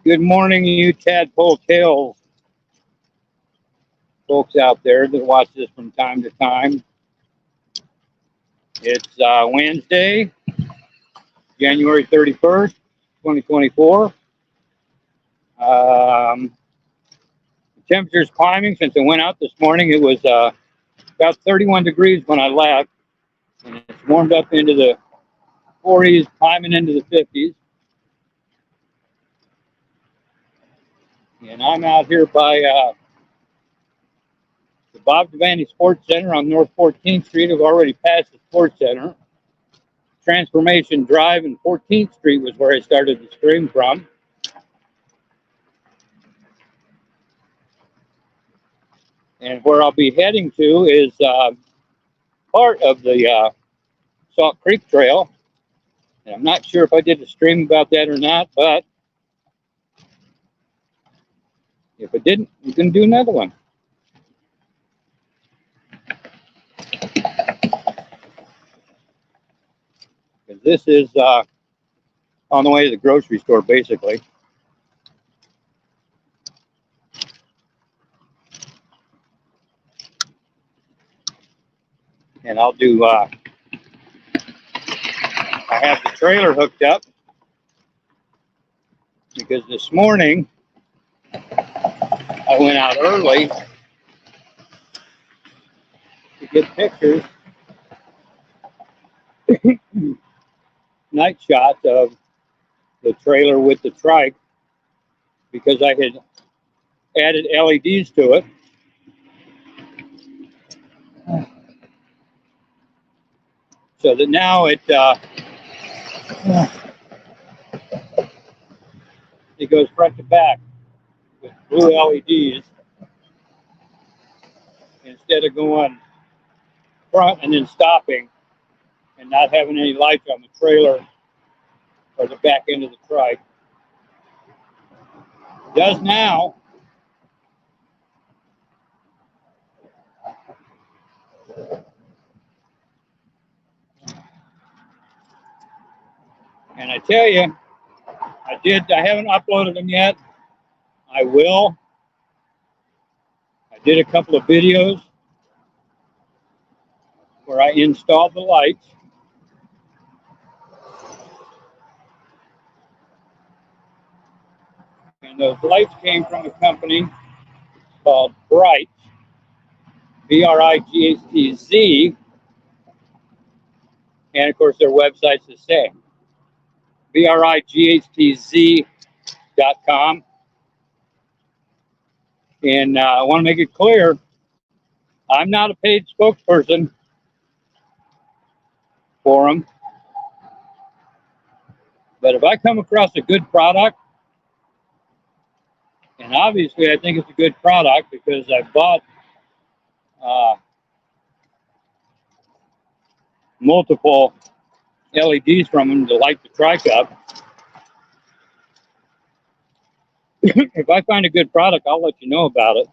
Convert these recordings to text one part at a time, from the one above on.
Good morning, you tadpole tail folks out there that watch this from time to time. It's Wednesday, January 31st, 2024. The temperature's climbing since I went out this morning. It was about 31 degrees when I left, and it's warmed up into the 40s, climbing into the 50s. And I'm out here by the Bob Devaney Sports Center on North 14th Street. I've already passed the Sports Center. Transformation Drive and 14th Street was where I started the stream from. And where I'll be heading to is part of the Salt Creek Trail. And I'm not sure if I did a stream about that or not, but if I didn't, we can do another one. Because this is on the way to the grocery store, basically. And I'll do, I have the trailer hooked up because this morning I went out early to get pictures, night shots of the trailer with the trike because I had added LEDs to it. So that now it goes front to back with blue LEDs instead of going front and then stopping and not having any lights on the trailer or the back end of the trike. It does now. And I tell you, I haven't uploaded them yet. I will. I did a couple of videos where I installed the lights. And those lights came from a company called Bright, Brightz, and of course their website's the same, brightz.com. And I want to make it clear, I'm not a paid spokesperson for them. But if I come across a good product, and obviously I think it's a good product because I bought multiple LEDs from them to light the trike up. If I find a good product, I'll let you know about it.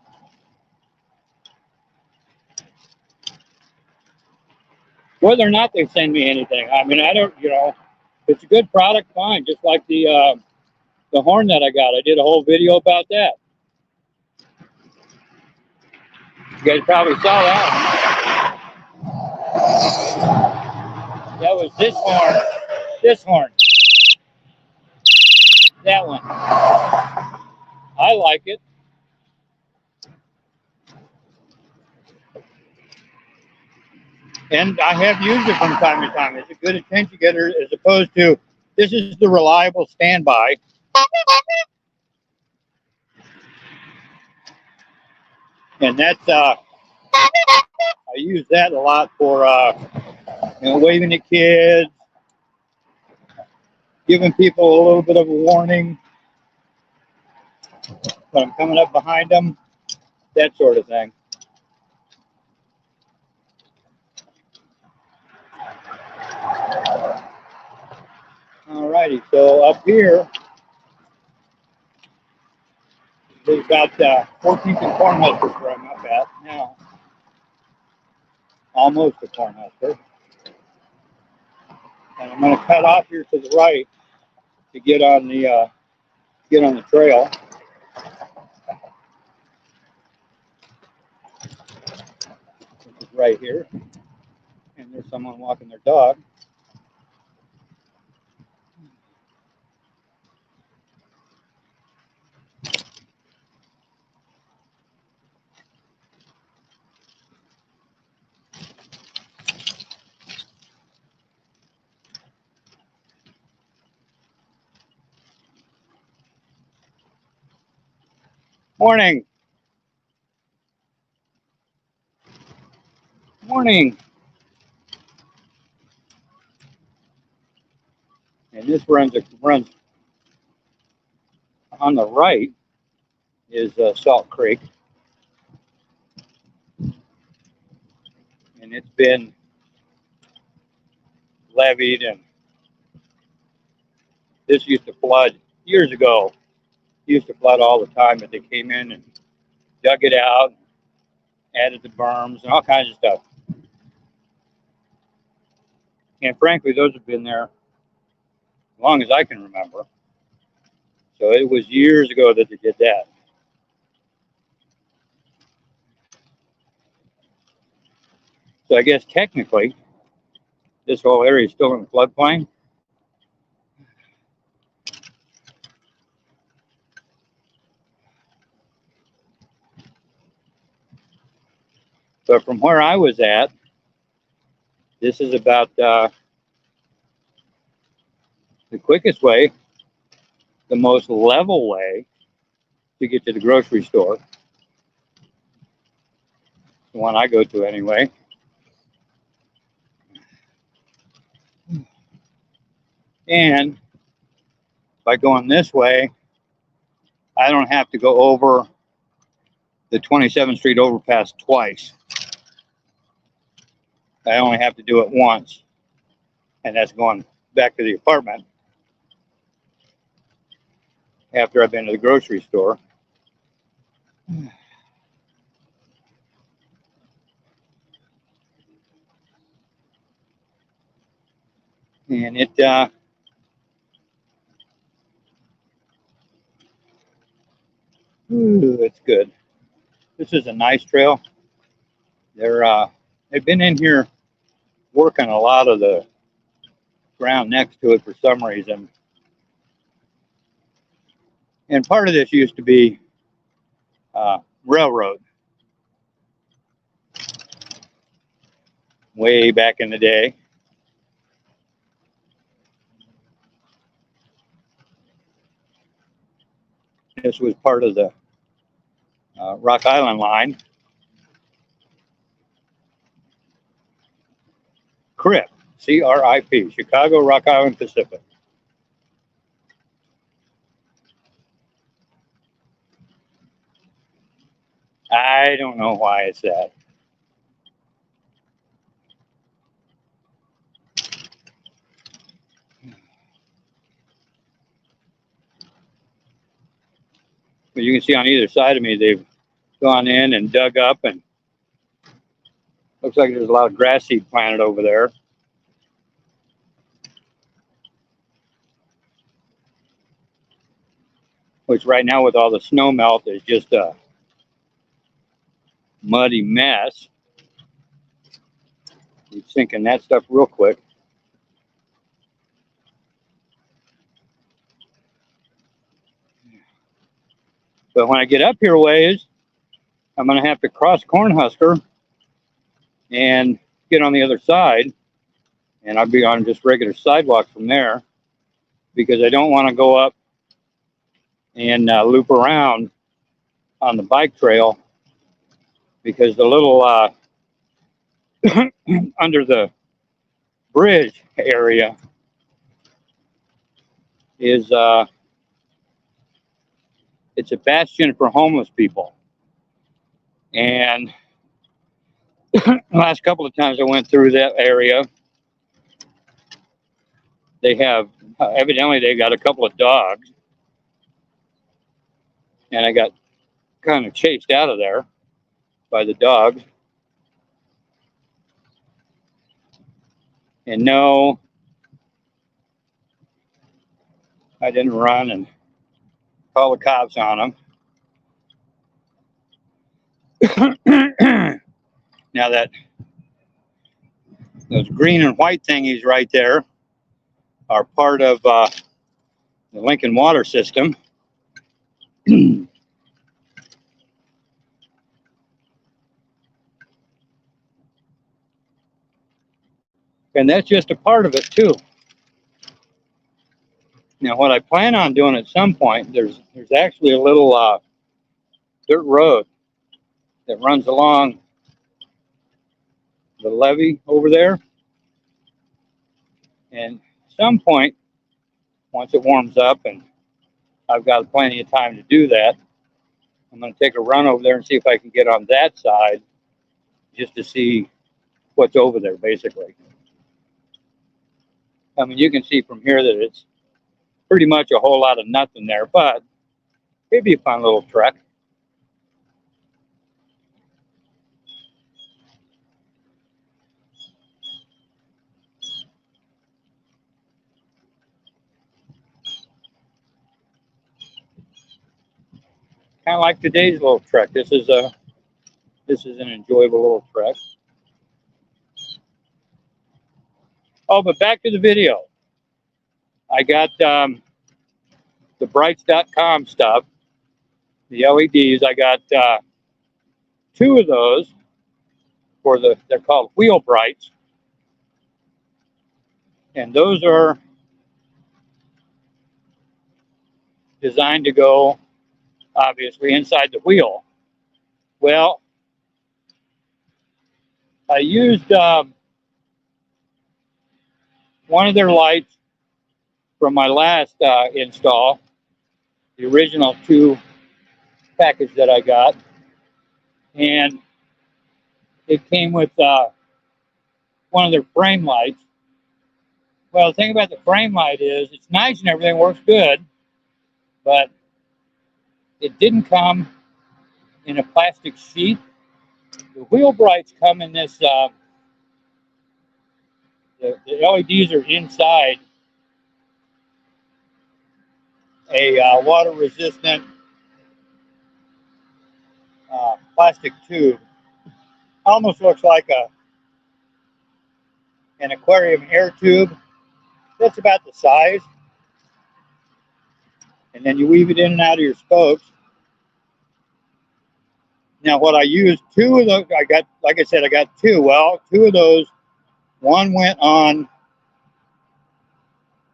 Whether or not they send me anything, I mean, I don't, if it's a good product, fine. Just like the horn that I got, I did a whole video about that. You guys probably saw that. That was this horn. This horn. That one. I like it. And I have used it from time to time. It's a good attention getter as opposed to, this is the reliable standby. And that's, I use that a lot for, waving at kids, giving people a little bit of a warning when I'm coming up behind them, that sort of thing. Alrighty, so up here, there's about 14th and Cornhusker where I'm up at now. Almost a Cornhusker. And I'm going to cut off here to the right to get on the get on the trail. Which is right here. And there's someone walking their dog. Morning. Morning. And this runs on the right is Salt Creek. And it's been levied, and this used to flood years ago. It used to flood all the time, but they came in and dug it out, added the berms and all kinds of stuff. And frankly, those have been there as long as I can remember. So it was years ago that they did that. So I guess technically, this whole area is still in the floodplain. But from where I was at, this is about the quickest way, the most level way to get to the grocery store. The one I go to anyway. And by going this way, I don't have to go over the 27th Street overpass twice. I only have to do it once, and that's going back to the apartment after I've been to the grocery store. And it's good. This is a nice trail. They've been in here working a lot of the ground next to it for some reason. And part of this used to be railroad way back in the day. This was part of the Rock Island line. CRIP, C-R-I-P, Chicago Rock Island Pacific. I don't know why it's that. But you can see on either side of me, they've gone in and dug up, and looks like there's a lot of grass seed planted over there. Which right now with all the snow melt is just a muddy mess. You're sinking that stuff real quick. But when I get up here ways, I'm going to have to cross Cornhusker and get on the other side. And I'll be on just regular sidewalk from there because I don't want to go up and loop around on the bike trail because the little under the bridge area is it's a bastion for homeless people. And the last couple of times I went through that area, they have evidently they got a couple of dogs, and I got kind of chased out of there by the dogs. And no, I didn't run and call the cops on them. Now that those green and white thingies right there are part of the Lincoln water system. And that's just a part of it too. Now what I plan on doing at some point, there's actually a little dirt road that runs along the levee over there. And at some point, once it warms up and I've got plenty of time to do that, I'm going to take a run over there and see if I can get on that side just to see what's over there, basically. I mean, you can see from here that it's pretty much a whole lot of nothing there, but it'd be a fun little trek. Kind of like today's little trek. This is an enjoyable little trek. Oh, but back to the video. I got the Brights.com stuff, the LEDs. I got 2 of those for they're called Wheel Brights. And those are designed to go, obviously, inside the wheel. Well, I used one of their lights from my last install, the original 2 package that I got, and it came with one of their frame lights. Well, the thing about the frame light is it's nice and everything works good, but it didn't come in a plastic sheet. The Wheel Brights come in this, the LEDs are inside a water resistant plastic tube. Almost looks like an aquarium air tube. That's about the size. And then you weave it in and out of your spokes. Now what I used, 2 of those, I got 2. Well, 2 of those, one went on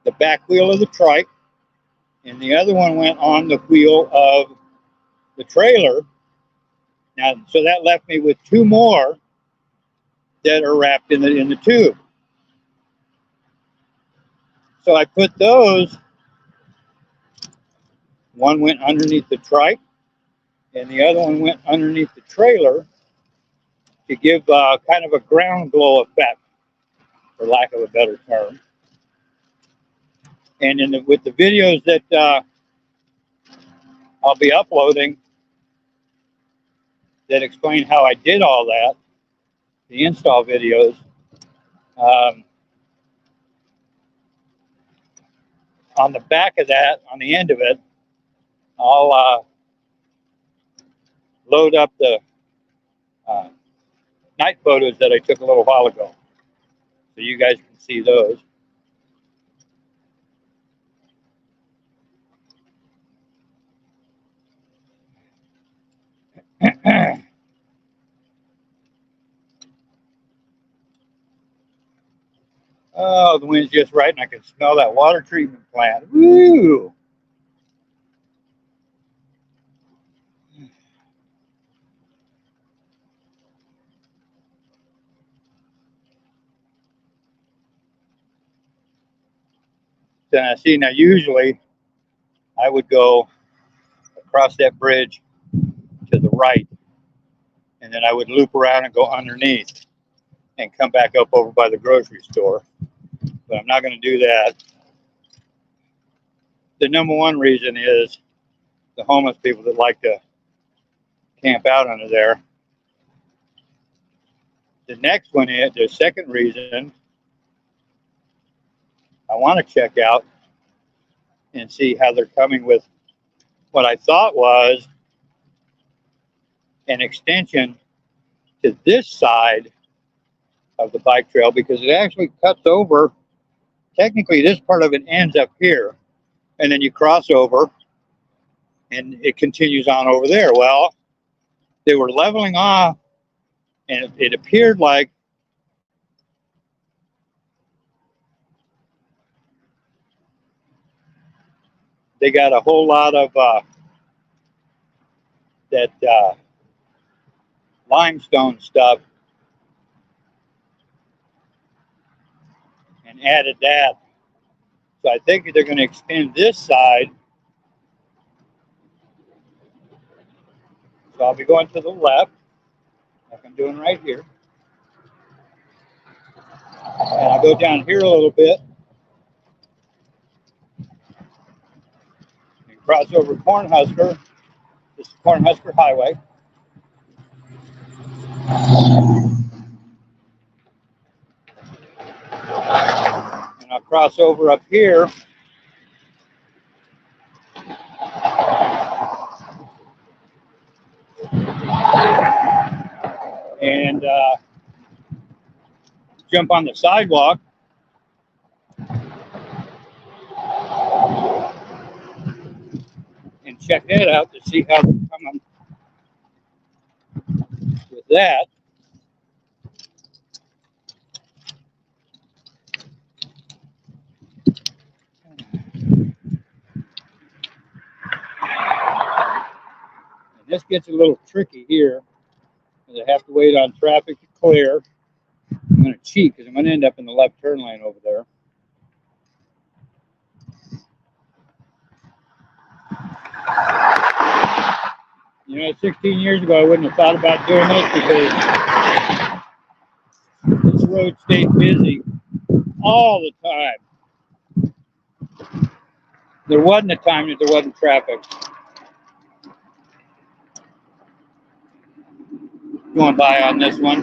the back wheel of the trike, and the other one went on the wheel of the trailer. Now, so that left me with 2 more that are wrapped in the tube. So I put those, one went underneath the trike, and the other one went underneath the trailer to give kind of a ground glow effect, for lack of a better term. And with the videos that I'll be uploading that explain how I did all that, the install videos, on the back of that, on the end of it, I'll load up the night photos that I took a little while ago, so you guys can see those. Oh, the wind's just right, and I can smell that water treatment plant. Woo! See, now usually I would go across that bridge to the right, and then I would loop around and go underneath and come back up over by the grocery store. But I'm not going to do that. The number one reason is the homeless people that like to camp out under there. The next one is, the second reason, I want to check out and see how they're coming with what I thought was an extension to this side of the bike trail, because it actually cuts over. Technically, this part of it ends up here, and then you cross over and it continues on over there. Well, they were leveling off, and it appeared like they got a whole lot of that limestone stuff and added that. So I think they're going to extend this side. So I'll be going to the left, like I'm doing right here. And I'll go down here a little bit and cross over Cornhusker. This is Cornhusker Highway. And I'll cross over up here. And jump on the sidewalk. And check that out to see how they're coming with that. And this gets a little tricky here, because I have to wait on traffic to clear. I'm going to cheat because I'm going to end up in the left turn lane over there. You know, 16 years ago, I wouldn't have thought about doing this, because this road stayed busy all the time. There wasn't a time that there wasn't traffic. Going by on this one.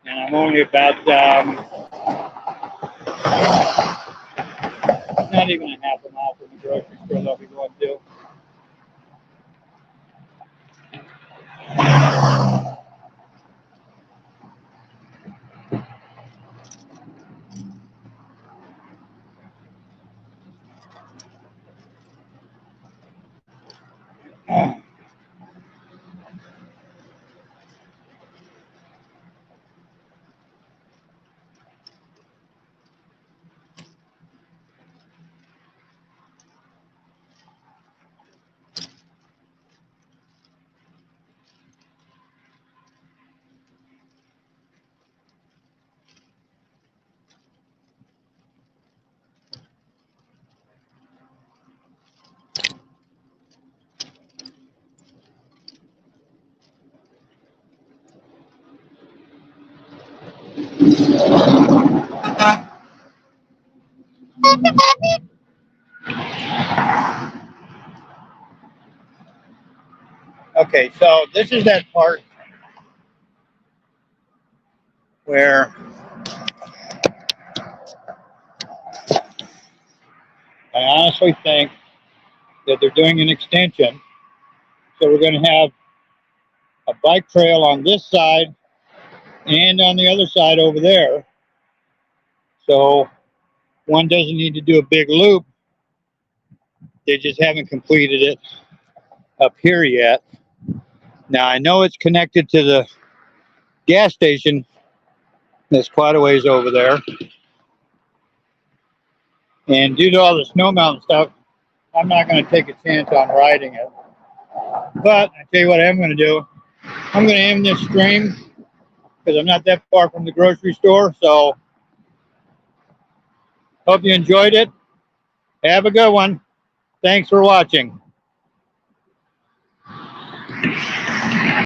And I'm only about not even a half a mile from the grocery store that I'll be going to. Okay, so this is that part where I honestly think that they're doing an extension. So we're going to have a bike trail on this side and on the other side over there. So one doesn't need to do a big loop. They just haven't completed it up here yet. Now I know it's connected to the gas station. There's quite a ways over there. And due to all the snow mountain stuff, I'm not going to take a chance on riding it. But I tell you what I am going to do. I'm going to end this stream because I'm not that far from the grocery store. So hope you enjoyed it. Have a good one. Thanks for watching.